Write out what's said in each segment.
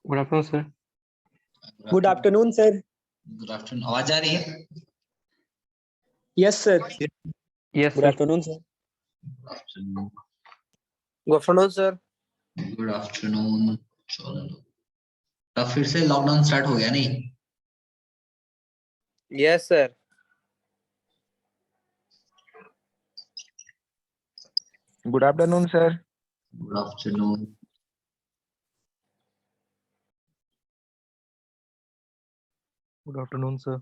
Good afternoon sir. Good afternoon sir. Good afternoon. आवाज आ रही है? Yes sir. Yes good sir. Afternoon sir. Good afternoon sir. Good afternoon. चलो, तब फिर से लॉकडाउन स्टार्ट हो गया नहीं? Yes sir. Good afternoon sir. Good afternoon. Good afternoon sir.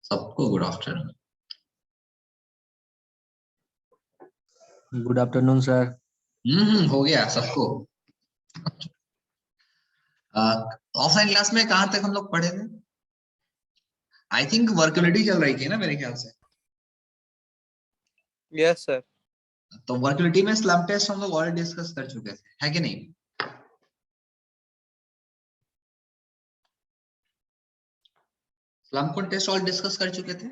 सबको good afternoon. Good afternoon sir. हो गया सबको। ऑफलाइन क्लास में कहाँ तक हम लोग पढ़े थे? आई थिंक वर्किबिलिटी चल रही थी ना मेरे ख्याल से। Yes sir. तो वर्किबिलिटी में स्लम टेस्ट हम लोग ऑलरेडी डिस्कस कर चुके थे, है कि नहीं? स्लम को टेस्ट ऑल डिस्कस कर चुके थे?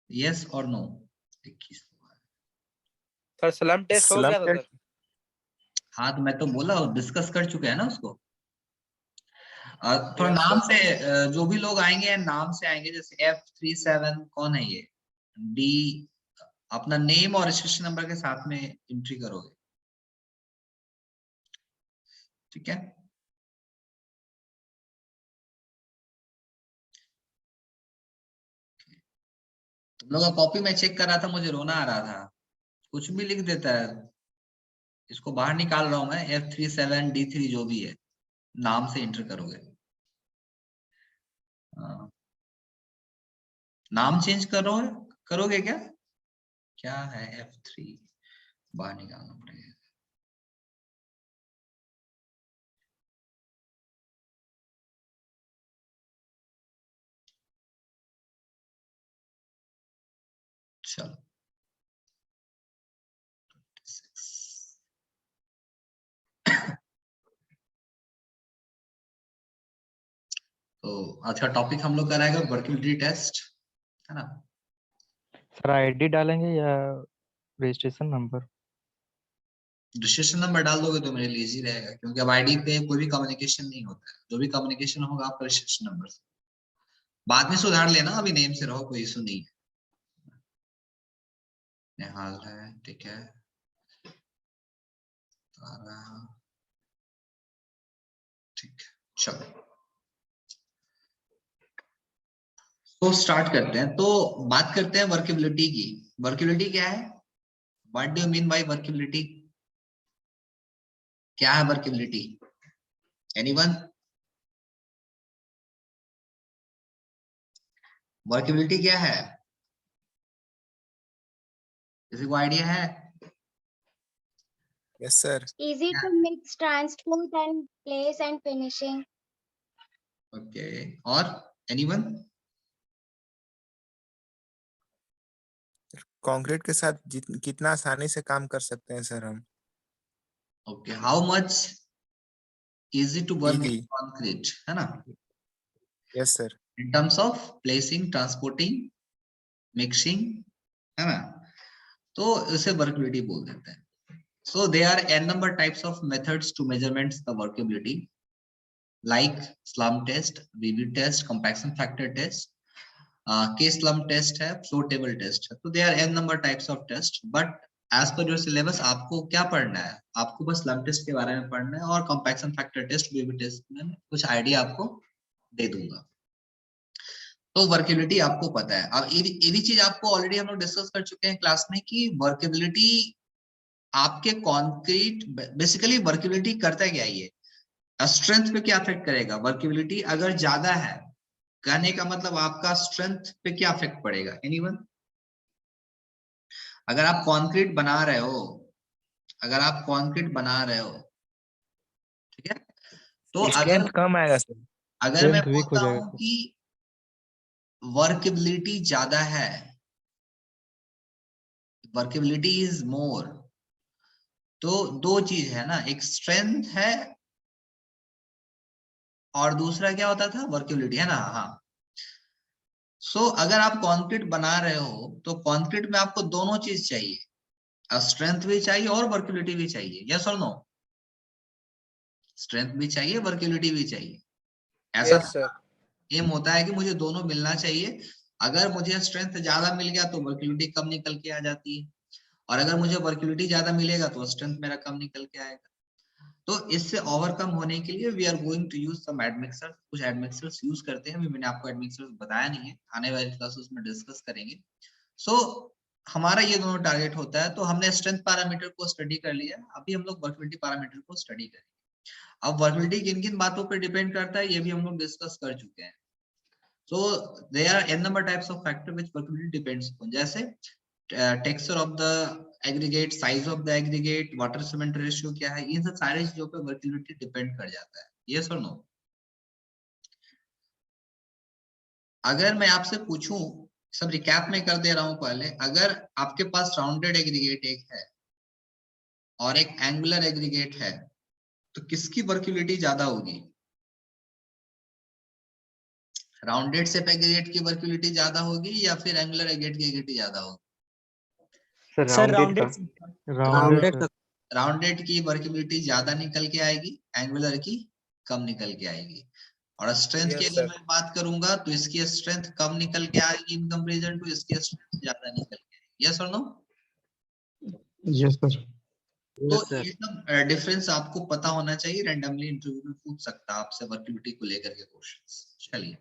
यस और नो? 21 सर स्लम टेस्ट हो गया था सर। हाँ तो मैं तो बोला डिस्कस कर चुके हैं ना उसको। थोड़ा Yes, नाम से जो भी लोग आएंगे नाम से आएंगे, जैसे F37 कौन है ये? डी, अपना नेम और रजिस्ट्रेशन नंबर के साथ में एंट्री करोगे, ठीक है? तुम लोग का कॉपी में चेक कर रहा था, मुझे रोना आ रहा था। कुछ भी लिख देता है। इसको बाहर निकाल रहा हूं मैं। F37 D3 जो भी है, नाम से एंटर करोगे। नाम चेंज करोगे क्या? क्या है F3? बाहर निकालना पड़ेगा। चलो, तो आज का टॉपिक हम लोग कराएगा वर्किबिलिटी टेस्ट, है ना? सर आईडी डालेंगे या रजिस्ट्रेशन नंबर? रजिस्ट्रेशन नंबर डाल दोगे तो मेरे लिए इजी रहेगा, क्योंकि अब आईडी पे कोई भी कम्युनिकेशन नहीं होता है। जो भी कम्युनिकेशन होगा आपका रजिस्ट्रेशन नंबर से। बाद में सुधार लेना, अभी नेम से रहो, कोई इशू नहीं है। निहाल है, ठीक है। ठीक है, चलो तो स्टार्ट करते हैं। तो बात करते हैं वर्किबिलिटी की। वर्किबिलिटी क्या है? What do you mean by workability? क्या है वर्किबिलिटी? एनीवन? वर्किबिलिटी क्या है? किसी को आइडिया है? Yes sir. Easy to mix, transport and place and finishing. Okay, और एनीवन? कंक्रीट के साथ कितना आसानी से काम कर सकते हैं सर हम? Okay, how much easy to work Easy. Concrete, है ना? Yes sir. In terms of placing, transporting, mixing, है ना? तो इसे वर्किबिलिटी बोल देते हैं। So there are n number types of methods to measurement the workability, like slump test, VV test, compaction factor test, K-slump test है, flow table test है। तो there are n number types of test, but as per your syllabus आपको क्या पढ़ना है? आपको बस slump test के बारे में पढ़ना है, और compaction factor test, VV test में कुछ आइडिया आपको दे दूंगा। तो वर्किबिलिटी आपको पता है। अब ये भी चीज आपको ऑलरेडी हम लोग डिस्कस कर चुके हैं क्लास में कि वर्किबिलिटी आपके कंक्रीट, बेसिकली वर्किबिलिटी करता क्या ये? स्ट्रेंथ पे क्या अफेक्ट करेगा? वर्किबिलिटी अगर ज्यादा है, कहने का मतलब आपका स्ट्रेंथ पे क्या अफेक्ट पड़ेगा? एनीवन? अगर आप कंक्रीट बना रहे हो, ठीक है। तो स्ट्रेंथ कम आएगा सर। अगर मैं Strength weak हो बोलता जाएगा हूं सर। कि वर्केबिलिटी ज्यादा है, वर्केबिलिटी इज मोर, तो दो चीज है ना, एक स्ट्रेंथ है और दूसरा क्या होता था, वर्केबिलिटी, है ना। हाँ, सो अगर आप कंक्रीट बना रहे हो तो कंक्रीट में आपको दोनों चीज चाहिए, स्ट्रेंथ भी चाहिए और वर्केबिलिटी भी चाहिए, यस और नो। स्ट्रेंथ भी चाहिए, वर्केबिलिटी भी चाहिए, ऐसा यस सर। एम होता है कि मुझे दोनों मिलना चाहिए। अगर मुझे स्ट्रेंथ ज्यादा मिल गया तो वर्केबिलिटी कम निकल के आ जाती है, और अगर मुझे वर्केबिलिटी ज्यादा मिलेगा तो स्ट्रेंथ मेरा कम निकल के आएगा। तो इससे ओवरकम होने के लिए we are going to use some admixtures, कुछ एडमिक्सर्स यूज करते हैं, मैंने आपको एडमिक्सर्स बताया नहीं है, आने वाली क्लासेस में डिस्कस करेंगे। सो हमारा ये दोनों टारगेट होता है। तो हमने स्ट्रेंथ पैरामीटर को स्टडी कर लिया, अभी हम लोग वर्केबिलिटी पैरामीटर को स्टडी करेंगे। अब वर्केबिलिटी किन किन बातों पर डिपेंड करता है ये भी हम लोग डिस्कस कर चुके हैं। So there are n number types of factor which workability depends upon, जैसे texture of the aggregate, size of the aggregate, water cement ratio क्या है, इन सब सारी चीजों पे workability डिपेंड कर जाता है, yes or no। अगर मैं आपसे पूछूं, सब रिकैप में कर दे रहा हूं पहले, अगर आपके पास राउंडेड एग्रीगेट एक है और एक एंगुलर एग्रीगेट है तो किसकी वर्कबिलिटी ज्यादा होगी, राउंडेड शेप एग्रीगेट की वर्कबिलिटी ज्यादा होगी या फिर एंगुलर एग्रीगेट की वर्कबिलिटी ज्यादा होगी। Sir Sir, rounded rounded. का, राउंडेड का। राउंडेड की वर्केबिलिटी ज्यादा निकल के आएगी, एंगुलर की कम निकल के आएगी। और स्ट्रेंथ की यस अगर सर। मैं बात करूंगा तो इसकी स्ट्रेंथ कम निकल के आएगी इन कंपैरिजन टू इसकी स्ट्रेंथ ज्यादा निकल के आएगी, यस और नो। Yes sir. तो यस सर। ये सब डिफरेंस आपको पता होना चाहिए, रैंडमली इंटरव्यू में पूछ सकता है आपसे वर्केबिलिटी को लेकर के क्वेश्चंस। चलिए,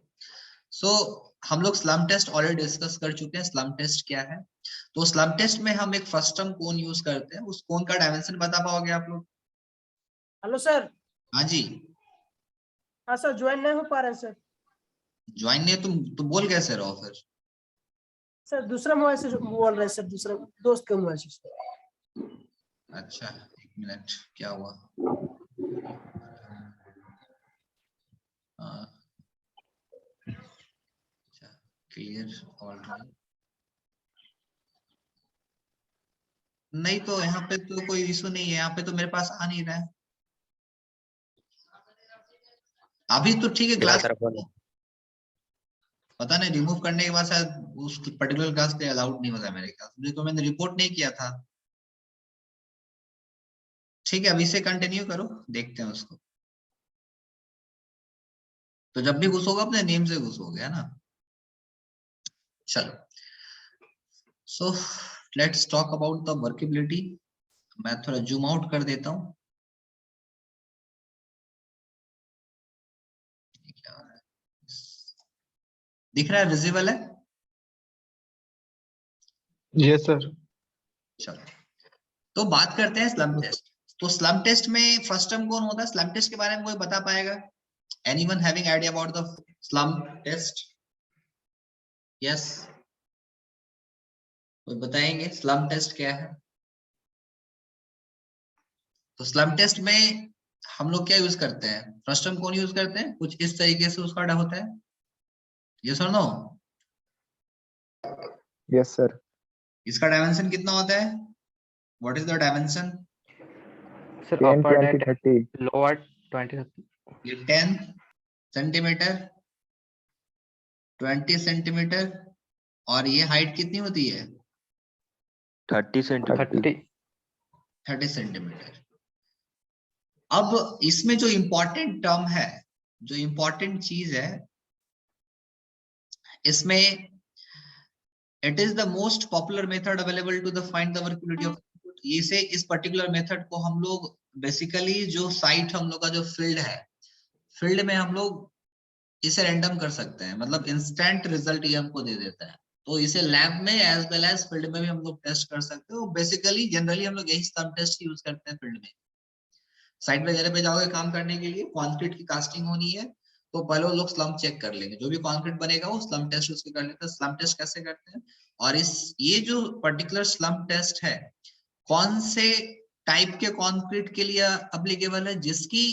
सो हम लोग स्लम टेस्ट ऑलरेडी डिस्कस कर चुके हैं। स्लम टेस्ट क्या है, तो स्लम टेस्ट में हम एक फ्रस्टम कोन यूज करते हैं, उस कोन का डायमेंशन बता पाओगे आप लोग। Hello sir. हाँ जी, हाँ सर, ज्वाइन नहीं हो पा रहे हैं सर। ज्वाइन नहीं, तुम बोल कैसे रहो फिर। सर दूसरा मोबाइल से बोल रहे हैं सर, दूसरा दोस्त के मोबाइल से सर। अच्छा, एक मिनट, क्या हुआ। अच्छा, क्लियर, ऑल राइट। नहीं तो यहाँ पे तो कोई इशू नहीं है, यहाँ पे तो मेरे पास आ नहीं रहा है अभी तो, ठीक है। क्लास पता नहीं रिमूव करने के बाद शायद उस पर्टिकुलर क्लास पे अलाउड नहीं होता मेरे ख्याल से, तो मैंने रिपोर्ट नहीं किया था। ठीक है, अभी से कंटिन्यू करो, देखते हैं उसको। तो जब भी घुसोगे अपने नेम से घुसोगे, है ना। चलो, so let's talk about the workability. मैं थोड़ा जूम आउट कर देता हूँ। दिख रहा है, विजिबल है। Yes sir. चलो, तो बात करते हैं स्लम टेस्ट। तो स्लम टेस्ट में फर्स्ट टर्म कौन होता है, स्लम टेस्ट के बारे में कोई बता पाएगा, anyone having idea about the slump test, yes, कोई बताएंगे स्लम टेस्ट क्या है। तो स्लम टेस्ट में हम लोग क्या यूज करते हैं, फर्स्ट टर्म कौन यूज करते हैं, कुछ इस तरीके से उसका होता है, यस और नो। Yes, sir. इसका डायमेंशन कितना होता है, what is the dimension. Sir 10, upper 20, डेट 30. लोअर 20 ये 10 सेंटीमीटर, 20 सेंटीमीटर, और ये हाइट कितनी होती है 30 सेंटीमीटर। 30 सेंटीमीटर। अब इसमें जो इंपॉर्टेंट टर्म है, जो इंपॉर्टेंट चीज है इसमें, it is the most popular method available to the find the workability of input. इसे, इस पर्टिकुलर मेथड को हम लोग बेसिकली, जो साइट हम लोग का जो फील्ड है, फील्ड में हम लोग इसे रैंडम कर सकते हैं, मतलब इंस्टेंट रिजल्ट ये हमको दे देता है। तो इसे लैब में एज वेल एज फील्ड में भी हम लोग टेस्ट कर सकते हो। बेसिकली जनरली हम लोग यही स्लम टेस्ट यूज करते हैं फील्ड में। साइट वगैरह पे जाओगे काम करने के लिए, कंक्रीट की कास्टिंग होनी है तो पहले वो लोग स्लम चेक कर लेंगे, जो भी कंक्रीट बनेगा वो स्लम टेस्ट उसके कर लेते हैं। स्लम टेस्ट कैसे करते हैं, और ये जो पर्टिकुलर स्लम टेस्ट है कौन से टाइप के कंक्रीट के लिए एप्लीकेबल है, जिसकी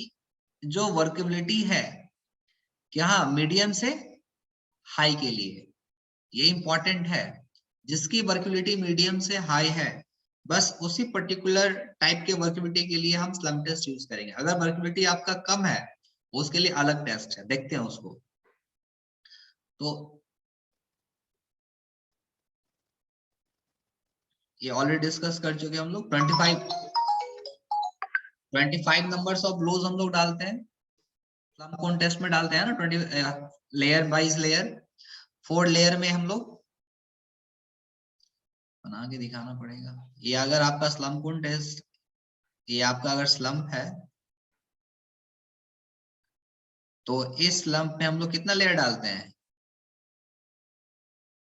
जो वर्केबिलिटी है कि हाँ मीडियम से हाई के लिए, ये इंपॉर्टेंट है। जिसकी वर्केबिलिटी मीडियम से हाई है बस उसी पर्टिकुलर टाइप के वर्केबिलिटी के लिए हम स्लम टेस्ट यूज करेंगे। अगर वर्केबिलिटी आपका कम है उसके लिए अलग टेस्ट है, देखते हैं उसको। तो ये ऑलरेडी डिस्कस कर चुके हम लोग। 25 नंबर्स ऑफ ब्लोज हम लोग डालते हैं स्लम कोन टेस्ट में, डालते हैं ना 20 लेयर वाइज लेयर। 4 लेयर में हम लोग बना के दिखाना पड़ेगा। ये अगर आपका स्लम कोन टेस्ट, ये आपका अगर स्लम्प है तो इस स्लम्प में हम लोग कितना लेयर डालते हैं?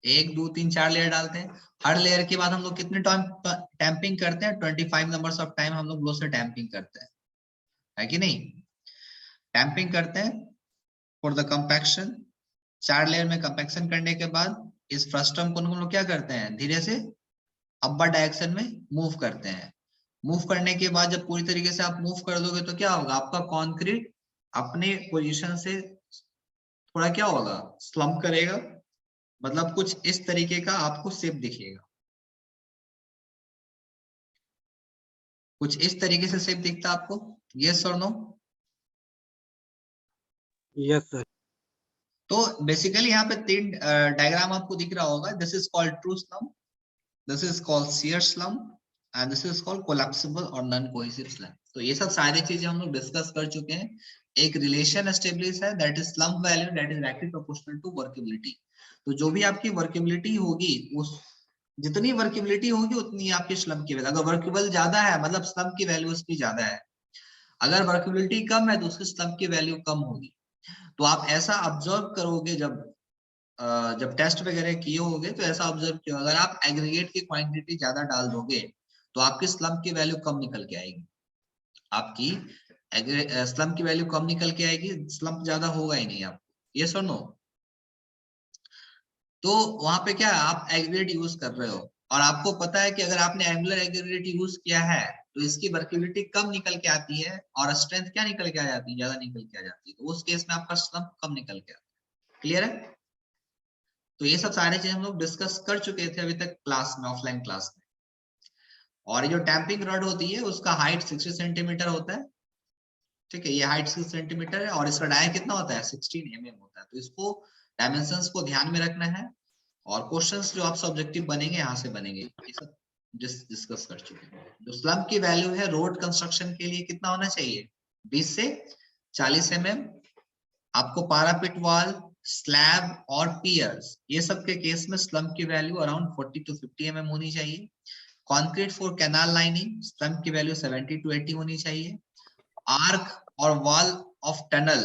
1 2 3 4 लेयर डालते हैं। हर लेयर के बाद हम लोग कितने टाइम टैंपिंग करते हैं? 25 नंबर्स ऑफ टाइम हम लोग ब्लो से टैंपिंग करते हैं, है कि नहीं? टैंपिंग करते हैं फॉर द कंपैक्शन। 4 लेयर में कंपैक्शन करने के बाद इस फ्रस्टम को हम लोग क्या करते हैं? धीरे से अपर डायरेक्शन में मूव करते हैं। मूव करने के बाद जब पूरी तरीके से आप मूव कर दोगे तो क्या होगा? आपका कंक्रीट अपने पोजीशन से थोड़ा क्या होगा? स्लम्प करेगा, मतलब कुछ इस तरीके का आपको शेप दिखेगा, कुछ इस तरीके से शेप दिखता आपको, यस और नो? Yes sir. तो बेसिकली यहाँ पे 3 डायग्राम आपको दिख रहा होगा। This is called true slump, this is called shear slump and this is called collapsible और नॉन कोहेसिव स्लम्प। तो ये सब सारी चीजें हम लोग डिस्कस कर चुके हैं। एक रिलेशन एस्टेब्लिश है, that is slump value that is directly proportional to workability. तो जो भी आपकी वर्केबिलिटी होगी, उस जितनी वर्केबिलिटी होगी उतनी आपकी स्लम्प की वैल्यू। अगर वर्केबल ज्यादा है मतलब स्लम्प की वैल्यू उसकी ज्यादा है, अगर वर्केबिलिटी कम है तो उसकी स्लम्प की वैल्यू कम होगी। तो आप ऐसा ऑब्जर्व करोगे जब टेस्ट वगैरह किए होगे तो ऐसा ऑब्जर्व किया, अगर आप एग्रीगेट की क्वांटिटी ज्यादा डाल दोगे तो आपकी स्लम्प की वैल्यू कम निकल के आएगी। आपकी स्लम्प की वैल्यू कम निकल के आएगी, स्लम्प ज्यादा होगा ही नहीं आपको, यस और नो? तो वहां पे क्या है, आप एग्रीगेट यूज कर रहे हो और आपको पता है कि अगर आपने एंगुलर एग्रीगेट यूज किया है तो इसकी वर्केबिलिटी कम निकल के आती है और स्ट्रेंथ क्या निकल के आ जाती है? ज्यादा निकल के आ जाती है। तो उस केस में आपका स्लम्प कम निकल के आता है। क्लियर है? तो ये सब सारे चीजें हम लोग डिस्कस कर चुके थे अभी तक क्लास में, ऑफलाइन क्लास में। और ये जो टैंपिंग रॉड होती है उसका हाइट 60 सेंटीमीटर होता है, ठीक है? ये हाइट 6 सेंटीमीटर है और इसका डाया कितना होता है? 16 mm होता है। तो इसको डायमेंशंस को ध्यान में रखना है और क्वेश्चंस जो आपसे ऑब्जेक्टिव बनेंगे यहाँ से बनेंगे। ये सब डिस्कस कर चुके हैं। जो स्लम्प की वैल्यू है रोड कंस्ट्रक्शन के लिए कितना होना चाहिए? 20 से 40 mm। आपको पारापिट वॉल, स्लैब और पियर्स, ये सब के केस में स्लम्प की वैल्यू अराउंड 40 to 50 mm होनी चाहिए। Concrete for canal lining slump की वैल्यू 70 to 80 होनी चाहिए। आर्क और वॉल ऑफ टनल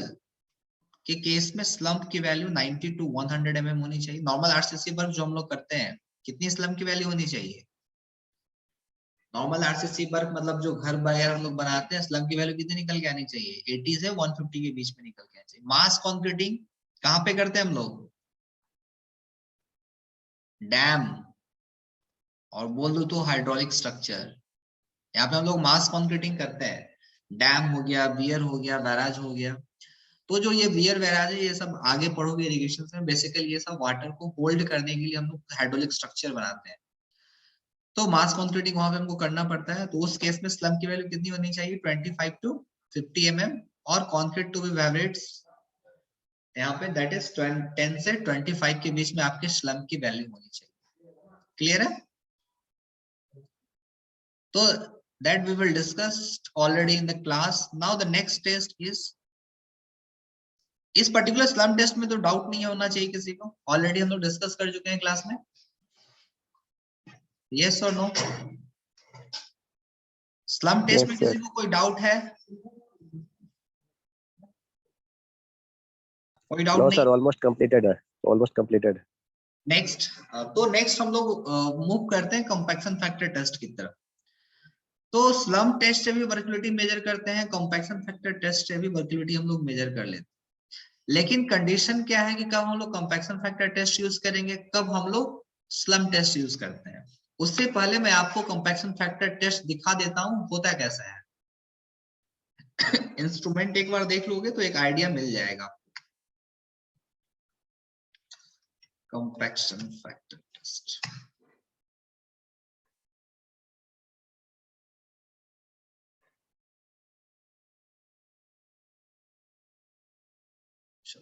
के केस में स्लम्प की वैल्यू 90 to 100 mm होनी चाहिए। नॉर्मल आरसीसी वर्क जो हम लोग करते हैं, कितनी स्लम्प की वैल्यू होनी चाहिए? नॉर्मल आरसीसी वर्क मतलब जो घर वगैरह हम लोग बनाते हैं, स्लम्प की वैल्यू कितनी निकल के आनी चाहिए? 80 से 150 के बीच में निकल के आनी चाहिए। मास कंक्रीटिंग कहाँ पे करते हैं हम लोग? डैम और बोल दो तो हाइड्रोलिक स्ट्रक्चर, यहाँ पे हम लोग मास कंक्रीटिंग करते हैं। डैम हो गया, वियर हो गया, बैराज हो गया। तो जो ये वियर बैराज है ये सब आगे पढ़ोगे इरिगेशन में, बेसिकली ये सब वाटर को होल्ड करने के लिए हम लोग हाइड्रोलिक स्ट्रक्चर बनाते हैं। तो मास कंक्रीटिंग वहां पे हमको करना पड़ता है। तो उस केस में स्लम्प की वैल्यू कितनी होनी चाहिए? 25 to 50 mm और कंक्रीट टू बी वाइब्रेट्स यहाँ पे दैट इज 10 से 25 के बीच में आपके स्लम्प की वैल्यू होनी चाहिए। क्लियर है? तो that we will discuss already in the class. Now the next test is, इस पर्टिकुलर स्लम्प टेस्ट में तो डाउट नहीं होना चाहिए किसी को, ऑलरेडी हम लोग डिस्कस कर चुके हैं क्लास में, यस और नो? स्लम्प टेस्ट में किसी को कोई डाउट है? कोई डाउट नहीं? sir, almost completed. Almost completed. Next, तो नेक्स्ट हम लोग मूव करते हैं कंपैक्शन फैक्टर टेस्ट की तरफ। तो स्लम्प टेस्ट से भी वर्केबिलिटी मेजर करते हैं, कंपैक्शन फैक्टर टेस्ट से भी वर्केबिलिटी हम लोग मेजर कर लेते हैं। लेकिन कंडीशन क्या है कि कब हम लोग कंपैक्शन फैक्टर टेस्ट यूज करेंगे, कब हम लोग स्लम्प टेस्ट यूज करते हैं। उससे पहले मैं आपको कंपैक्शन फैक्टर टेस्ट दिखा देता हूं होता कैसा है। इंस्ट्रूमेंट एक बार देख लोगे तो एक आइडिया मिल जाएगा। कंपैक्शन फैक्टर टेस्ट,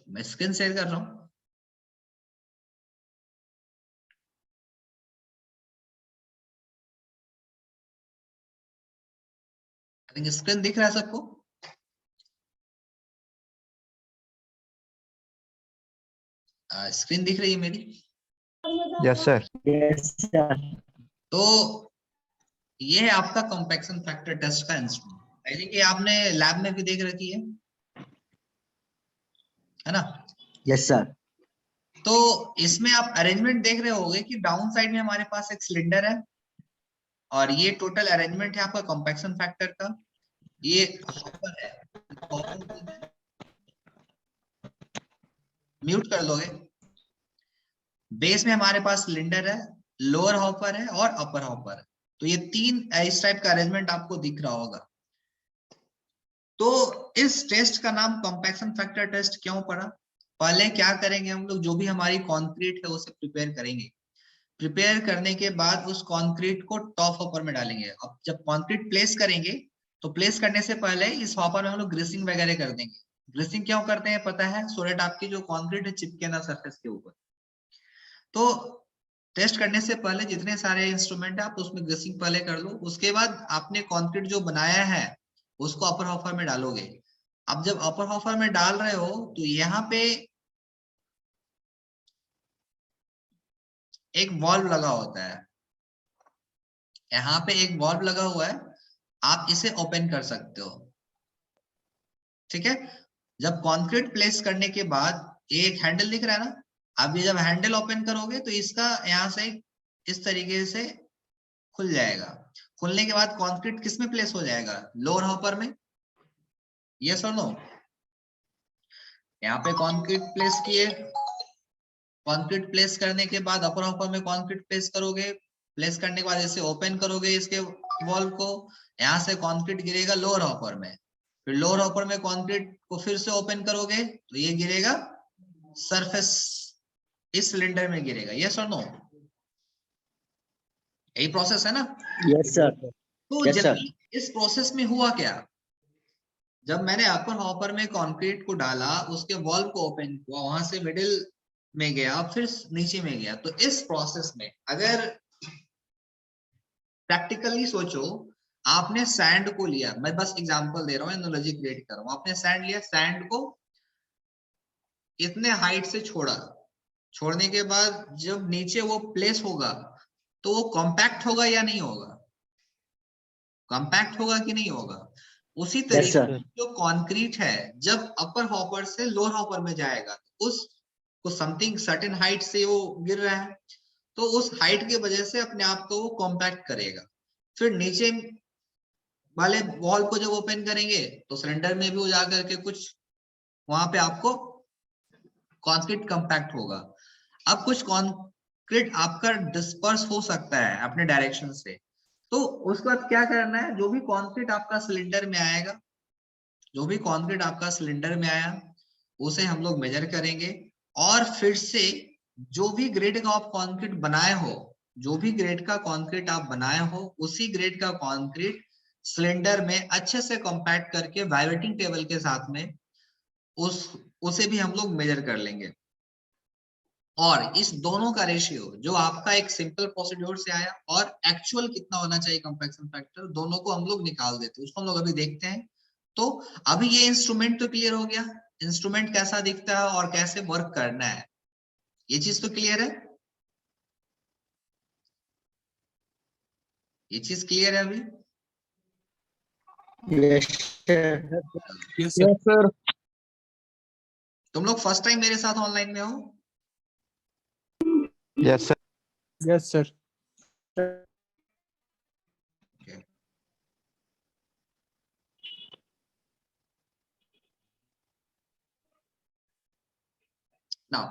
मैं स्क्रीन शेयर कर रहा हूं। आई थिंक स्क्रीन दिख रहा है सबको? स्क्रीन दिख रही है मेरी? Yes sir. Yes, sir. तो ये है आपका कंपैक्शन फैक्टर टेस्ट का इंस्ट्रूमेंट। आई थिंक ये आपने लैब में भी देख रखी है ना? Yes, sir. तो इसमें आप अरेंजमेंट देख रहे होंगे कि डाउन साइड में हमारे पास एक सिलेंडर है और ये टोटल अरेंजमेंट है आपका कंपैक्शन फैक्टर का। ये हॉपर है, म्यूट कर दोगे। बेस में हमारे पास सिलेंडर है, लोअर हॉपर है और अपर हॉपर है। तो ये तीन इस टाइप का अरेंजमेंट आपको दिख रहा होगा। तो इस टेस्ट का नाम कंपैक्शन फैक्टर टेस्ट क्यों पड़ा? पहले क्या करेंगे हम लोग, जो भी हमारी कंक्रीट है उसे प्रिपेयर करेंगे। प्रिपेयर करने के बाद उस कंक्रीट को टॉप हॉपर में डालेंगे। अब जब कंक्रीट प्लेस करेंगे तो प्लेस करने से पहले इस हॉपर में हम लोग ग्रीसिंग वगैरह कर देंगे। ग्रीसिंग क्यों करते हैं पता है? सो दैट आपकी जो कंक्रीट है चिपके ना सरफेस के ऊपर। तो टेस्ट करने से पहले जितने सारे इंस्ट्रूमेंट है आप उसमें ग्रीसिंग पहले कर लो। उसके बाद आपने कंक्रीट जो बनाया है उसको अपर हॉपर में डालोगे। अब जब अपर हॉपर में डाल रहे हो तो यहाँ पे एक वॉल्व लगा होता है, यहाँ पे एक वॉल्व लगा हुआ है, आप इसे ओपन कर सकते हो। ठीक है? जब कंक्रीट प्लेस करने के बाद एक हैंडल दिख रहा है ना, आप ये जब हैंडल ओपन करोगे तो इसका यहाँ से इस तरीके से खुल जाएगा। खुलने के बाद कंक्रीट किस में प्लेस हो जाएगा? लोअर हॉपर में। यस और नो? यहाँ पे कंक्रीट प्लेस किए, कंक्रीट प्लेस करने के बाद अपर हॉपर में कंक्रीट प्लेस करोगे। प्लेस करने के बाद इसे ओपन करोगे इसके वॉल को, यहाँ से कंक्रीट गिरेगा लोअर हॉपर में। फिर लोअर हॉपर में कंक्रीट को फिर से ओपन करोगे तो ये गिरेगा सरफेस, इस सिलेंडर में गिरेगा। यस और नो? यही प्रोसेस है ना? Yes, sir. तो Yes, sir. इस प्रोसेस में हुआ क्या? जब मैंने अपर हॉपर में कंक्रीट को डाला, उसके वॉल्व को ओपन किया, वहां से मिडिल में गया, फिर नीचे में गया। तो इस प्रोसेस में अगर प्रैक्टिकली सोचो, आपने सैंड को लिया, मैं बस एग्जांपल दे रहा हूँ, एनालॉजी क्रिएट कर रहा हूँ। आपने सैंड लिया, सैंड को इतने हाइट से छोड़ा, छोड़ने के बाद जब नीचे वो प्लेस होगा तो वो कॉम्पैक्ट होगा या नहीं होगा? कॉम्पैक्ट होगा कि नहीं होगा? उसी तरीके से जो कंक्रीट है जब अपर हॉपर से लोअर हॉपर में जाएगा, उसको समथिंग सर्टेन हाइट से वो गिर रहा है, तो उस हाइट की वजह से अपने आप को वो कॉम्पैक्ट करेगा। फिर नीचे वाले वॉल को जब ओपन करेंगे तो सिलेंडर में भी वो जाकर के कुछ वहां पे आपको कंक्रीट कॉम्पैक्ट होगा। अब कुछ कंक्रीट आपका डिस्पर्स हो सकता है अपने डायरेक्शन से, तो उसके बाद क्या करना है? जो भी कंक्रीट आपका सिलेंडर में आएगा, जो भी कंक्रीट आपका सिलेंडर में आया उसे हम लोग मेजर करेंगे और फिर से जो भी ग्रेड का आप कंक्रीट बनाए हो, जो भी ग्रेड का कंक्रीट आप बनाए हो, उसी ग्रेड का कंक्रीट सिलेंडर में अच्छे से कॉम्पैक्ट करके वाइब्रेटिंग टेबल के साथ में उसे भी हम लोग मेजर कर लेंगे। और इस दोनों का रेशियो जो आपका एक सिंपल प्रोसीड्योर से आया और एक्चुअल कितना होना चाहिए कंपैक्शन फैक्टर, दोनों को हम लोग निकाल देते हैं। उसको हम लोग अभी देखते हैं। तो अभी ये इंस्ट्रूमेंट तो क्लियर हो गया, इंस्ट्रूमेंट कैसा दिखता है और कैसे वर्क करना है, ये चीज तो क्लियर है? ये चीज क्लियर है अभी? Yes, sir. Yes, sir. तुम लोग फर्स्ट टाइम मेरे साथ ऑनलाइन में हो? Yes sir. Yes, sir. Now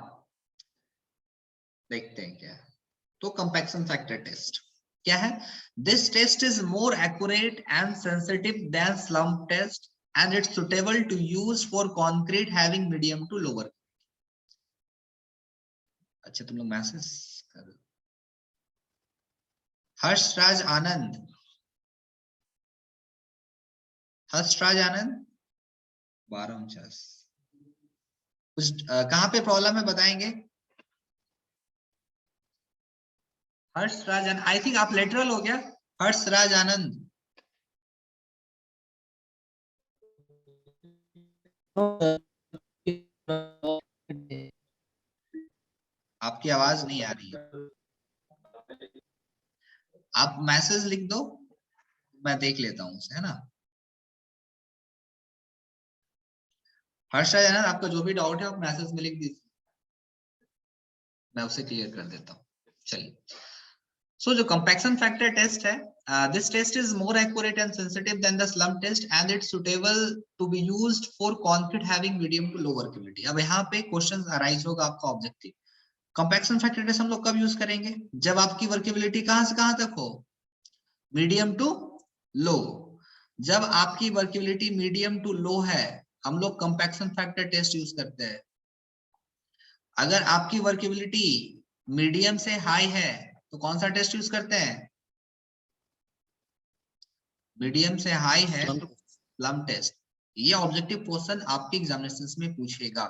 देखते हैं क्या है। तो कंपैक्शन फैक्टर टेस्ट क्या है? This test is more accurate and sensitive than slump test and it's suitable to use for concrete having medium to lower. अच्छा तुम लोग मैसेज कर रहे हो। हर्षराज आनंद, हर्षराज आनंद 1249 कुछ कहाँ पे प्रॉब्लम है बताएंगे? हर्षराज आनंद, आई थिंक आप लेटरल हो गया। हर्षराज आनंद, आपकी आवाज नहीं आ रही है, आप मैसेज लिख दो, मैं देख लेता हूँ उसे, है ना। हर्षराज आनंद, आपका जो भी डाउट है आप मैसेज में लिख दीजिए, मैं उसे क्लियर कर देता हूँ। चलिए, सो जो कंपैक्शन फैक्टर टेस्ट है, this test is more accurate and sensitive than the slump test and it's suitable to be used for concrete having medium to low workability. अब यहाँ पे क्वेश्चन अराइज होगा आपका ऑब्जेक्टिव, कंपैक्शन फैक्टर टेस्ट हम लोग कब use करेंगे? जब आपकी वर्केबिलिटी कहां से कहां तक हो? मीडियम टू लो। जब आपकी वर्केबिलिटी मीडियम टू लो है, हम लोग कंपैक्शन फैक्टर टेस्ट यूज करते हैं। अगर आपकी वर्केबिलिटी मीडियम से हाई है तो कौन सा टेस्ट यूज करते हैं? मीडियम से हाई है तो स्लम्प टेस्ट। ये ऑब्जेक्टिव क्वेश्चन आपके एग्जामिनेशंस में पूछेगा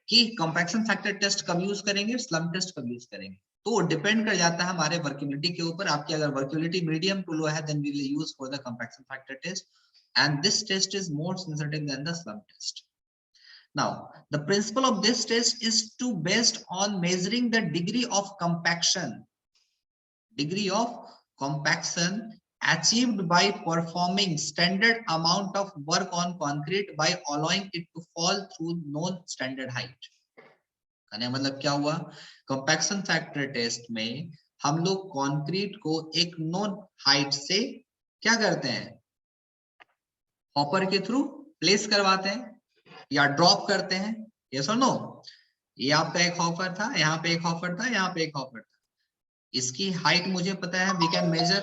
कि कंपैक्शन फैक्टर टेस्ट कब यूज करेंगे, स्लम्प टेस्ट कब यूज करेंगे। तो डिपेंड कर जाता है हमारे वर्केबिलिटी के ऊपर। आपकी अगर वर्केबिलिटी मीडियम टू लो है then we will use for the compaction factor test and this test is more sensitive than the slump test. Now, the principle of this test is to based on measuring the degree of compaction achieved by performing standard amount of work on concrete by allowing it to fall through known standard height. कहने मतलब क्या हुआ? Compaction factor test में हम लोग concrete को एक known height से क्या करते हैं? हॉपर के थ्रू प्लेस करवाते हैं या ड्रॉप करते हैं। यस और नो? ये आपका एक हॉपर था, यहाँ पे एक हॉपर था, यहाँ पे एक हॉपर था। इसकी हाइट मुझे पता है, वी कैन मेजर,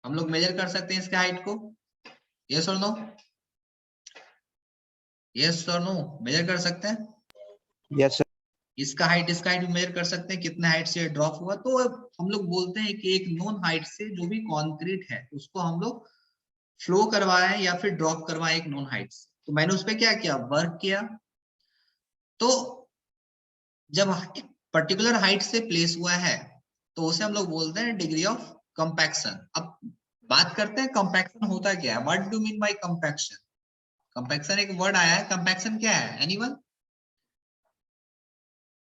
हम लोग मेजर कर सकते हैं इसके हाइट को। यस और नो? यस और नो? मेजर कर सकते हैं? Yes, sir. इसका हाइट मेजर कर सकते हैं, कितने हाइट से ड्रॉप हुआ। तो हम लोग बोलते हैं कि एक नोन हाइट से जो भी कंक्रीट है उसको हम लोग फ्लो करवाएं या फिर ड्रॉप करवाएं एक नोन हाइट से। तो मैंने उस पर क्या किया? वर्क किया। तो जब पर्टिकुलर हाइट से प्लेस हुआ है तो उसे हम लोग बोलते हैं डिग्री ऑफ कंपैक्शन। अब बात करते हैं कंपैक्शन होता क्या है। What do mean by compaction? Compaction एक वर्ड आया है, कंपैक्शन क्या है? एनीवन?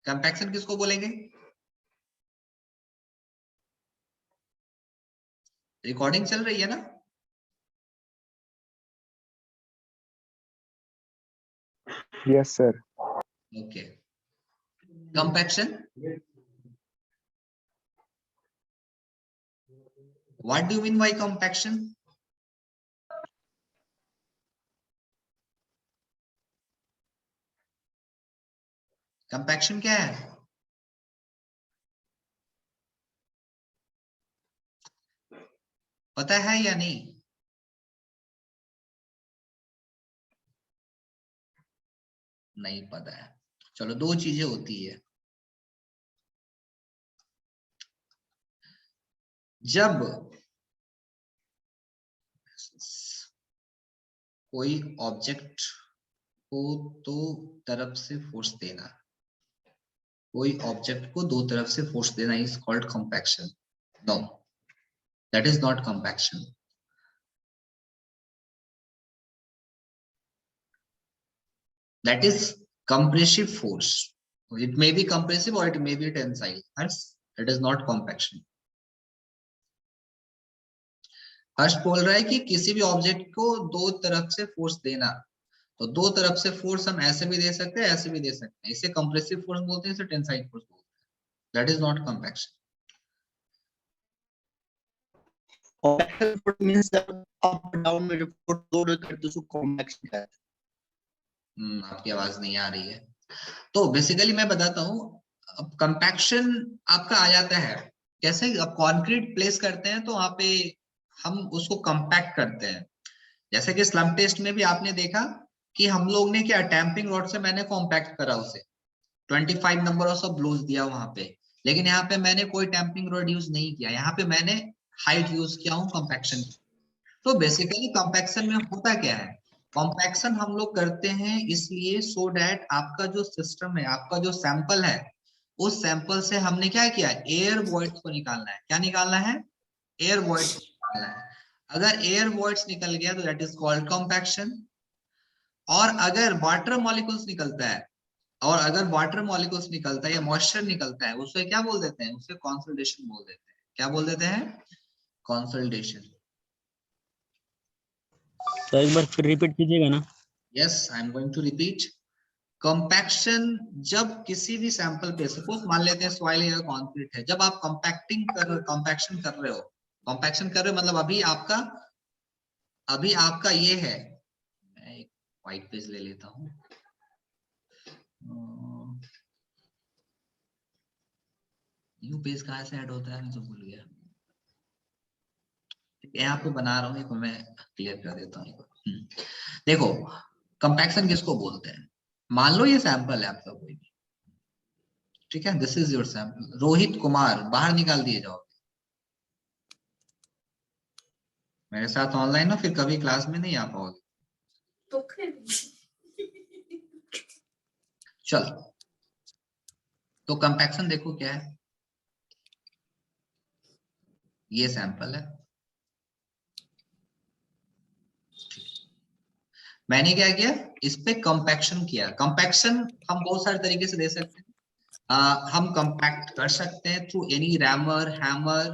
कंपैक्शन किसको बोलेंगे? रिकॉर्डिंग चल रही है ना? Yes, sir. Okay. Compaction, what do you mean bye compaction? Compaction क्या है? पता है या नहीं? नहीं पता है। चलो, दो चीजें होती है। जब कोई ऑब्जेक्ट को दो तरफ से फोर्स देना, कोई ऑब्जेक्ट को दो तरफ से फोर्स देना is called compaction. No, that is not compaction. That is compressive force. It may be compressive or it may be tensile. It is not compaction. हर्ष बोल रहा है कि किसी भी ऑब्जेक्ट को दो तरफ से फोर्स देना, तो दो तरफ से फोर्स हम ऐसे भी दे सकते हैं, ऐसे भी दे सकते हैं। इसे कंप्रेसिव फोर्स बोलते हैं, इसे टेंसाइल फोर्स बोलते हैं। That is not compaction. Compaction force means that up or down में जो force load करते हैं उसको compaction कहते हैं। आपकी आवाज नहीं आ रही है। तो बेसिकली मैं बताता हूँ, अब कंपैक्शन आपका आ जाता है कैसे? अब कंक्रीट प्लेस करते हैं तो वहां पे हम उसको कंपैक्ट करते हैं। जैसे कि स्लम टेस्ट में भी आपने देखा कि हम लोग ने क्या टैंपिंग रॉड से मैंने कॉम्पैक्ट करा उसे 25 नंबर ऑफ ब्लोज दिया वहां पे, लेकिन यहाँ पे मैंने कोई टैंपिंग रॉड यूज नहीं किया, यहाँ पे मैंने हाइट यूज किया हूँ कॉम्पैक्शन। तो बेसिकली कॉम्पैक्शन में होता क्या है, कॉम्पैक्शन हम लोग करते हैं इसलिए सो डैट आपका जो सिस्टम है, आपका जो सैंपल है, उस सैंपल से हमने क्या किया, एयर वॉइड्स को निकालना है। क्या निकालना है, एयर वॉइड्स निकालना है। अगर एयर वॉइड्स निकल गया तो दैट इज कॉल्ड कॉम्पैक्शन। और अगर वाटर मॉलिक्यूल्स निकलता है, और अगर वाटर मॉलिक्यूल्स निकलता है या मॉइस्चर निकलता है, उसे क्या बोल देते हैं, उसे कंसोलिडेशन बोल देते हैं। क्या बोल देते हैं, कंसोलिडेशन। तो एक बार फिर रिपीट कीजिएगा ना। Yes, I am going to repeat. Compaction जब किसी भी सैंपल पे, सपोज मान लेते हैं सॉइल या कंक्रीट है, जब आप कंपैक्शन कर रहे हो, कंपैक्शन कर रहे हो मतलब अभी आपका ये है, मैं एक व्हाइट पेज ले लेता हूँ। न्यू पेज कहाँ से ऐड होता है, मैं तो भूल गया। यहाँ पे बना रहा हूँ, मैं क्लियर कर देता हूँ। देखो कंपैक्शन किसको बोलते हैं, मान लो ये सैंपल है आपका कोई भी, ठीक है, this is your sample. Rohit Kumar बाहर निकाल दिए जाओ, मेरे साथ ऑनलाइन हो, फिर कभी क्लास में नहीं आ पाओगे। चलो, तो कंपैक्शन देखो क्या है, ये सैंपल है, मैंने क्या किया, इस पे कंपैक्शन किया। कंपैक्शन हम बहुत सारे तरीके से दे सकते हैं। हम कंपैक्ट कर सकते हैं थ्रू एनी रैमर, हैमर।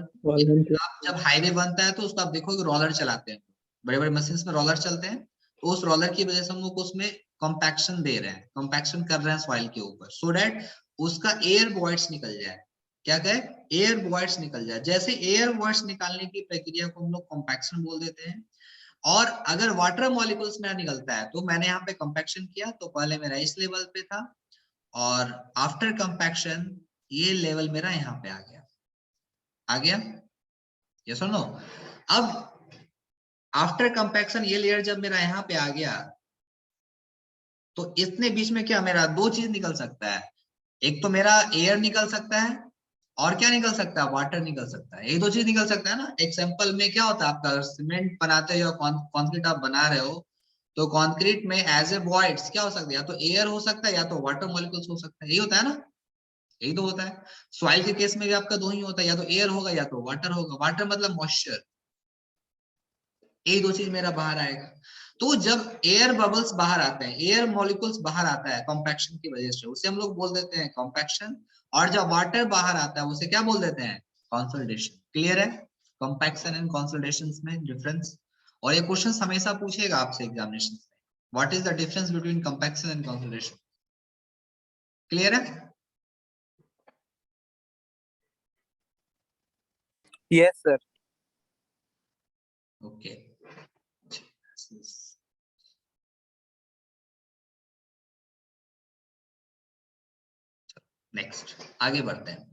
जब हाईवे बनता है तो उसको आप देखोगे रोलर चलाते हैं, बड़े बड़े मशीन में रोलर चलते हैं, तो उस रोलर की वजह से हम लोग उसमें कंपैक्शन दे रहे हैं, कंपैक्शन कर रहे हैं सॉइल के ऊपर, सो दैट उसका एयर वॉइड्स निकल जाए। क्या कहे, एयर वॉइड्स निकल जाए। जैसे एयर वॉइड्स निकालने की प्रक्रिया को हम लोग कंपैक्शन बोल देते हैं। और अगर वाटर मॉलिक्यूल्स में निकलता है, तो मैंने यहाँ पे कंपैक्शन किया, तो पहले मेरा इस लेवल पे था, और आफ्टर कंपैक्शन ये लेवल मेरा यहाँ पे आ गया, यस और नो। अब आफ्टर कंपैक्शन ये लेयर जब मेरा यहाँ पे आ गया, तो इतने बीच में क्या मेरा दो चीज निकल सकता है, एक तो मेरा एयर निकल सकता है, और क्या निकल सकता है, वाटर निकल सकता है। ये दो चीज निकल सकता है ना। एक सैंपल में क्या होता है, आपका सीमेंट बनाते हो, कंक्रीट आप बना रहे हो, तो कंक्रीट में एज ए वॉइड्स क्या हो सकता है, या तो एयर हो सकता है या तो वाटर मॉलिक्यूल्स हो सकता है, यही होता है ना, यही तो होता है। सॉइल के केस में भी आपका दो ही होता है, या तो एयर होगा या तो वाटर होगा। वाटर मतलब मॉइस्चर, यही दो चीज मेरा बाहर आएगा। तो जब एयर बबल्स बाहर आते हैं, एयर मॉलिक्यूल्स बाहर आता है कंपैक्शन की वजह से, उसे हम लोग बोल देते हैं कंपैक्शन। और जब वाटर बाहर आता है उसे क्या बोल देते हैं, कंसोलिडेशन। क्लियर है कंपैक्शन एंड कंसोलिडेशन में डिफरेंस। और ये क्वेश्चन हमेशा पूछेगा आपसे एग्जामिनेशन में, what is the difference between compaction and consolidation. Clear है? Yes, sir. ओके, नेक्स्ट आगे बढ़ते हैं।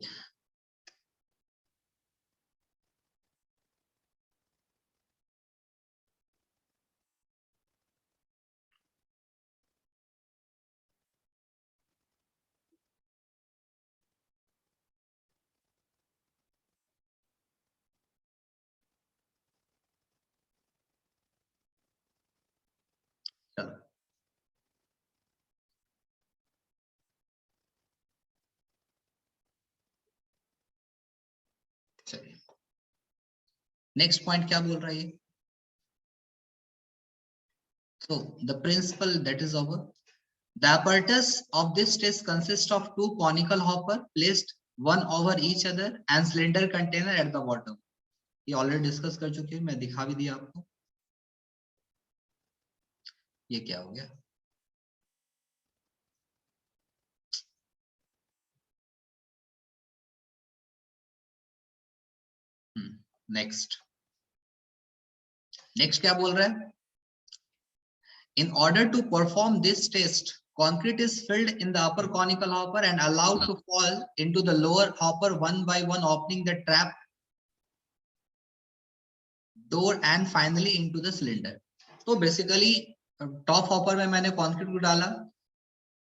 चलो, चलिए नेक्स्ट पॉइंट क्या बोल रहा है। So the principle that is over. The apparatus of this test consists of two conical hopper placed one over each other and cylinder container at the bottom. ये ऑलरेडी डिस्कस कर चुके हैं, मैं दिखा भी दिया आपको। ये क्या हो गया, नेक्स्ट क्या बोल रहा है, in order to perform this test, concrete is filled in the upper conical hopper and allowed to fall into the lower hopper one by one, opening the trap door and finally into the cylinder. तो basically top hopper में मैंने concrete को डाला,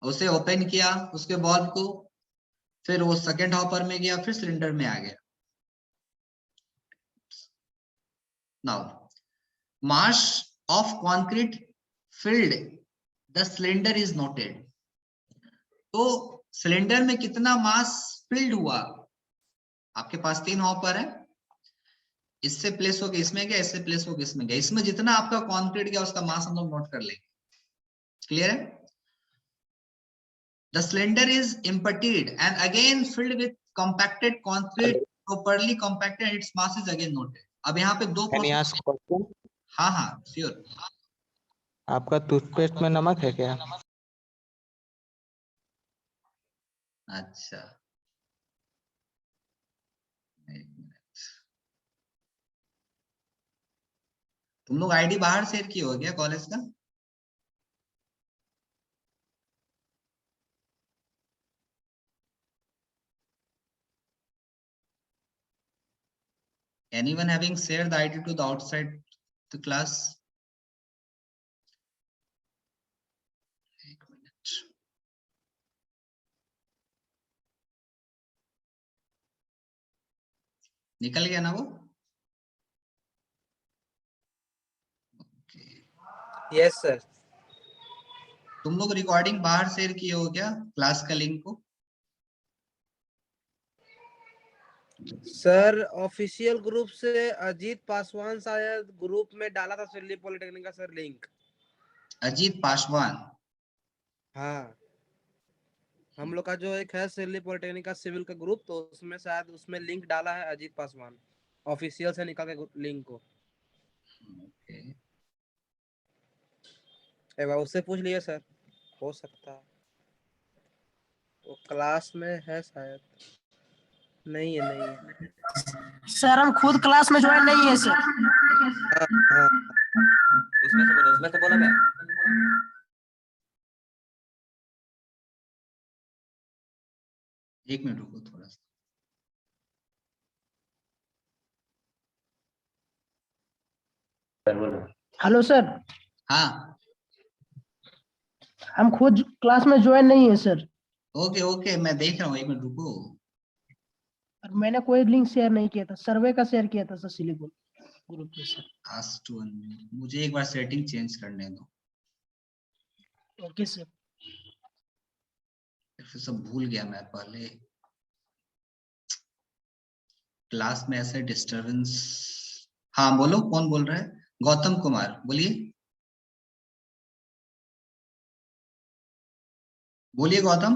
उसे open किया उसके ball को, फिर वो सेकेंड हॉपर में गया, फिर सिलेंडर में आ गया। Now mass of concrete filled the cylinder is noted. तो सिलेंडर में कितना मास फिल्ड हुआ, आपके पास 3 हॉपर है, इससे प्लेस होके इसमें गया, इससे प्लेस होके इसमें गया, इसमें जितना आपका कंक्रीट गया उसका मास हम लोग नोट कर लेंगे। क्लियर है? The cylinder is emptied and again filled with compacted concrete, properly compacted and its mass is again noted. अब यहाँ पे दो Can I process. ask question? हाँ हाँ श्योर। आपका टूथपेस्ट में नमक है क्या? अच्छा एक मिनट, तुम लोग आईडी बाहर शेयर किए हो क्या कॉलेज का? Anyone having shared the ID to the outside the class? एक मिनट, निकल गया ना वो? Yes sir. तुम लोग रिकॉर्डिंग बाहर शेयर किए हो क्या क्लास का लिंक को? सर ऑफिशियल ग्रुप से अजीत पासवान शायद ग्रुप में डाला था दिल्ली पॉलिटेक्निक का सर लिंक। अजीत पासवान? हाँ, हम लोग का जो एक है दिल्ली पॉलिटेक्निक का सिविल का ग्रुप, तो उसमें शायद उसमें लिंक डाला है अजीत पासवान, ऑफिशियल से निकाल के लिंक को। Okay. एक बार उससे पूछ लिए सर, हो सकता है वो क्लास में है शायद। नहीं है, नहीं है सर हम खुद क्लास में ज्वाइन नहीं है सर। हाँ हाँ, उसमें से बोला मैं। एक मिनट रुको थोड़ा सा। हेलो सर, हाँ हम खुद क्लास में ज्वाइन नहीं है सर, ओके ओके, मैं देख रहा हूँ, एक मिनट रुको। और मैंने कोई लिंक शेयर नहीं किया था, सर्वे का शेयर किया था सर सिलिकॉन ग्रुप पे सर। आस्क टू अनम्यूट, मुझे एक बार सेटिंग चेंज करने दो, ओके सर। फिर सब भूल गया मैं पहले। क्लास में ऐसे डिस्टरबेंस। हाँ बोलो, कौन बोल रहा है? गौतम कुमार बोलिए, बोलिए गौतम।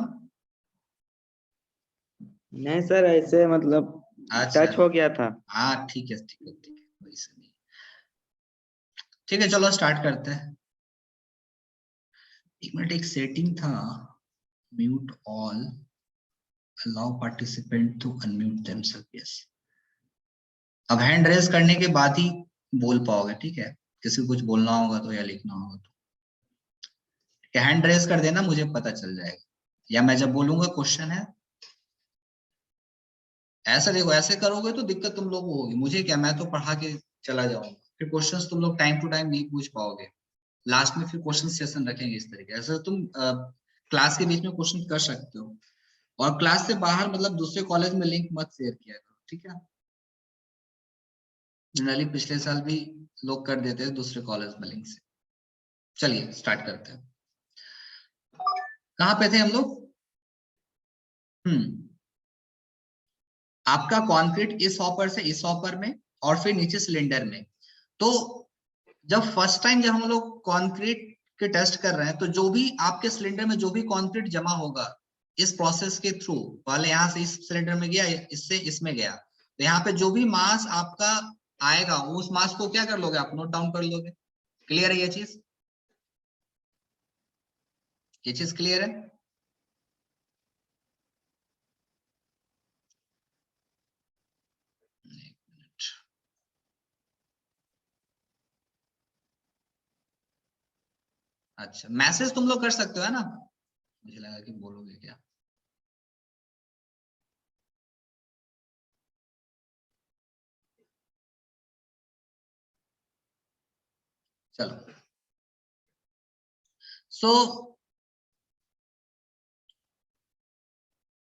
नहीं सर, ऐसे मतलब अच्छा टच हो गया था। हाँ ठीक है ठीक है ठीक है, कोई से नहीं। ठीक है चलो स्टार्ट करते हैं। एक मिनट, एक सेटिंग था, mute all, allow participant to unmute themselves. Yes, अब हैंड रेज करने के बाद ही बोल पाओगे, ठीक है? किसी को कुछ बोलना होगा तो या लिखना होगा तो हैंड रेज कर देना, मुझे पता चल जाएगा, या मैं जब बोलूंगा क्वेश्चन है। ऐसा देखो, ऐसे करोगे तो दिक्कत तुम लोगों को होगी, मुझे क्या, मैं तो पढ़ा के चला जाऊंगा, फिर क्वेश्चंस तुम लोग टाइम टू टाइम नहीं पूछ पाओगे, लास्ट में फिर क्वेश्चन सेशन रखेंगे इस तरीके से। तुम क्लास के बीच में क्वेश्चन कर सकते हो, और क्लास से बाहर मतलब दूसरे कॉलेज में लिंक मत शेयर किया करो, ठीक है? जनरली पिछले साल भी लोग कर देते हैं दूसरे कॉलेज में लिंक से। चलिए स्टार्ट करते हैं। कहाँ पे थे हम लोग? आपका कंक्रीट इस हॉपर से इस हॉपर में, और फिर नीचे सिलेंडर में। तो जब फर्स्ट टाइम जब हम लोग कंक्रीट के टेस्ट कर रहे हैं, तो जो भी आपके सिलेंडर में जो भी कंक्रीट जमा होगा इस प्रोसेस के थ्रू, पहले यहाँ से इस सिलेंडर में गया, इससे इसमें गया, तो यहाँ पे जो भी मास आपका आएगा उस मास को क्या कर लोगे आप, नोट डाउन कर लोगे। क्लियर है ये चीज? ये चीज क्लियर है? अच्छा, मैसेज तुम लोग कर सकते हो है ना? मुझे लगा कि बोलोगे क्या। चलो सो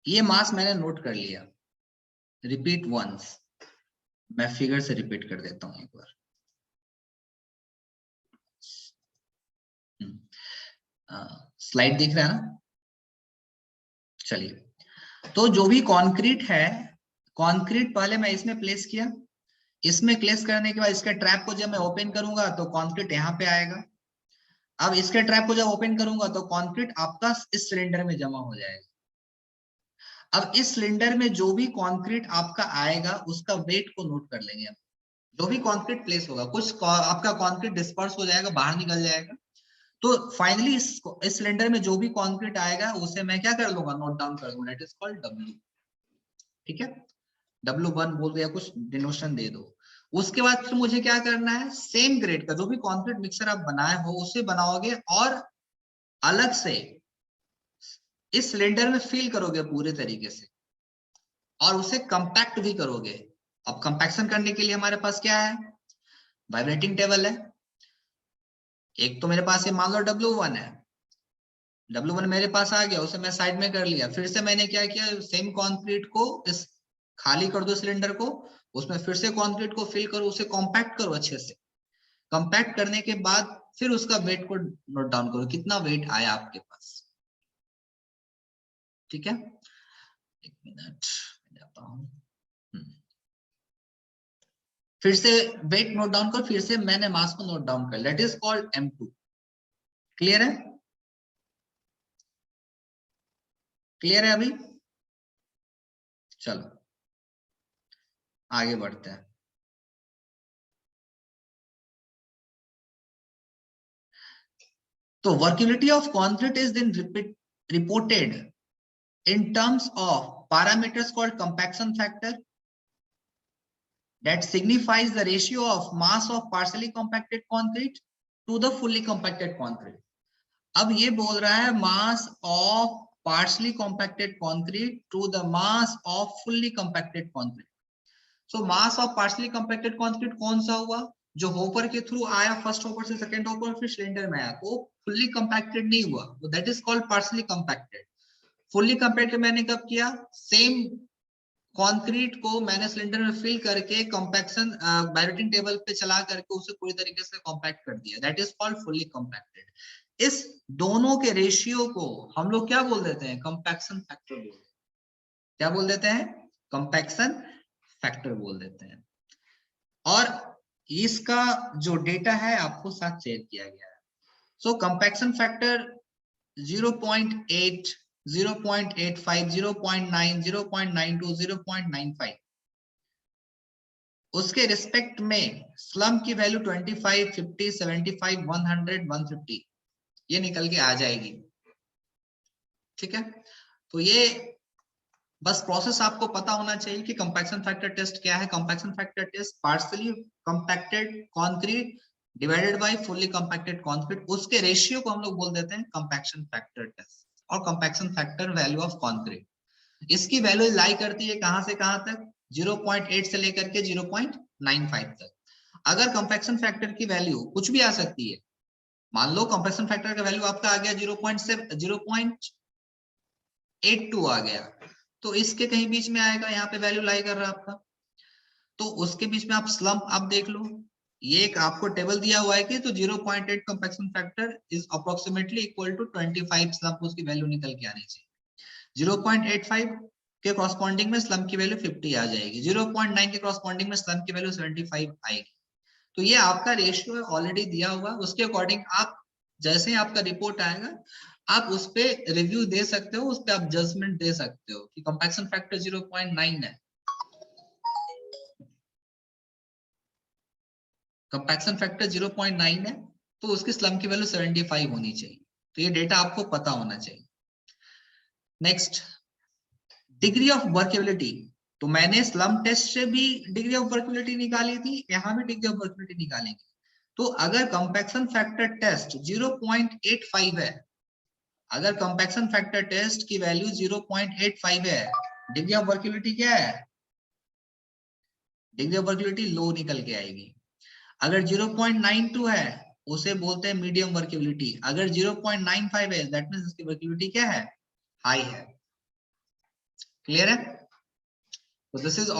ये मास मैंने नोट कर लिया, रिपीट वंस। मैं फिगर से रिपीट कर देता हूं एक बार। स्लाइड दिख रहा है ना? चलिए, तो जो भी कंक्रीट है, कंक्रीट पहले मैं इसमें प्लेस किया, इसमें प्लेस करने के बाद इसके ट्रैप को जब मैं ओपन करूंगा तो कंक्रीट यहाँ पे आएगा। अब इसके ट्रैप को जब ओपन करूंगा तो कंक्रीट आपका इस सिलेंडर में जमा हो जाएगा। अब इस सिलेंडर में जो भी कंक्रीट आपका आएगा उसका वेट को नोट कर लेंगे हम। जो भी कंक्रीट प्लेस होगा, कुछ आपका कंक्रीट डिस्पर्स हो जाएगा, बाहर निकल जाएगा, तो फाइनली इस सिलेंडर में जो भी कंक्रीट आएगा उसे मैं क्या कर लूंगा, नोट डाउन कर दूंगा, दैट इज कॉल्ड W। ठीक है, W1 बोल दिया, कुछ डिनोशन दे दो। उसके बाद फिर मुझे क्या करना है, सेम ग्रेड का जो भी कंक्रीट मिक्सर आप बनाए हो उसे बनाओगे और अलग से इस सिलेंडर में फिल करोगे पूरे तरीके से और उसे कंपैक्ट भी करोगे। अब कंपैक्शन करने के लिए हमारे पास क्या है, वाइब्रेटिंग टेबल है। एक तो मेरे पास ये मान लो W1 है, W1 मेरे पास आ गया, उसे मैं साइड में कर लिया। फिर से मैंने क्या किया, सेम कंक्रीट को इस खाली कर दो सिलेंडर को, उसमें फिर से कंक्रीट को फिल करो, उसे कॉम्पैक्ट करो अच्छे से। कॉम्पैक्ट करने के बाद फिर उसका वेट को नोट डाउन करो, कितना वेट आया आपके पास। ठीक है, एक मिनट जाता हूं। फिर से वेट नोट डाउन कर, फिर से मैंने मास को नोट डाउन कर, that is called M2। Clear है? क्लियर है अभी? चलो आगे बढ़ते हैं। तो workability of concrete is then reported in terms of parameters called compaction factor that signifies the ratio of mass of partially compacted concrete to the fully compacted concrete। अब ये बोल रहा है mass of partially compacted concrete to the mass of fully compacted concrete। so mass of partially compacted concrete कौन सा हुआ, जो hopper के थ्रू आया, फर्स्ट होपर से सेकंड होपर फिर सिलेंडर में आया, तो फुल्ली कंपैक्टेड नहीं हुआ, तो that is called partially compacted. Fully compacted मैंने कब किया, सेम कंक्रीट को मैंने सिलेंडर में फिल करके कंपैक्शन वाइब्रेटिंग टेबल पे चला करके उसे पूरी तरीके से कंपैक्ट कर दिया, that is called fully compacted. इस दोनों के रेशियो को हम लोग क्या बोल देते हैं, कंपैक्शन फैक्टर बोल देते हैं। क्या बोल देते हैं, कंपैक्शन फैक्टर बोल देते हैं। और इसका जो डेटा है आपको साथ शेयर किया गया है। सो कंपैक्शन फैक्टर 0.8, 0.85, 0.9, 0.92, 0.95, उसके रिस्पेक्ट में स्लम की वैल्यू 25, 50, 75, 100, 150 ये निकल के आ जाएगी। ठीक है, तो ये बस प्रोसेस आपको पता होना चाहिए कि कंपैक्शन फैक्टर टेस्ट क्या है। Compaction factor test partially compacted concrete divided by fully compacted concrete, उसके रेशियो को हम लोग बोल देते हैं कंपैक्शन फैक्टर टेस्ट और compaction factor value of concrete. इसकी वैल्यू लाई करती है कहां से कहां तक, 0.8 से लेकर के 0.95 तक। अगर कंपैक्शन फैक्टर की वैल्यू कुछ भी आ सकती है, मान लो कंपैक्शन फैक्टर का वैल्यू आपका आ गया 0.82 आ गया, तो इसके कहीं बीच में आएगा, यहाँ पे वैल्यू लाई कर रहा है आपका, तो उसके बीच में आप स्लम्प आप देख लो, ये एक आपको टेबल दिया हुआ है कि तो 0.8 compaction factor is approximately equal to 25 slump, उसकी वैल्यू निकल के आनी चाहिए। 0.85 के कॉरस्पॉन्डिंग में स्लम्प की वैल्यू 50 आ जाएगी, 0.9 के कॉरस्पॉन्डिंग में स्लम्प की वैल्यू 75 आएगी। तो ये आपका रेशियो ऑलरेडी दिया हुआ, उसके अकॉर्डिंग आप जैसे ही आपका रिपोर्ट आएगा आप उस पे रिव्यू दे सकते हो, उस पे आप जजमेंट दे सकते हो कि कंपैक्शन फैक्टर 0.9 है, कंपैक्शन फैक्टर 0.9 है, तो उसकी स्लम की वैल्यू 75 होनी चाहिए। तो ये डेटा आपको पता होना चाहिए। नेक्स्ट, डिग्री ऑफ वर्केबिलिटी, तो मैंने स्लम टेस्ट से भी डिग्री ऑफ वर्केबिलिटी निकाली थी, यहाँ भी डिग्री ऑफ वर्केबिलिटी निकालेंगे। तो अगर कंपैक्शन फैक्टर टेस्ट 0.85 है, अगर कंपैक्शन फैक्टर टेस्ट की वैल्यू 0.85 है, डिग्री ऑफ वर्केबिलिटी क्या है, डिग्री ऑफ वर्केबिलिटी लो निकल के आएगी। अगर 0.92 है उसे बोलते हैं मीडियम वर्केबिलिटी। अगर 0.95 है दैट मींस उसकी वर्केबिलिटी क्या है, हाई है। क्लियर है? तो दिस इज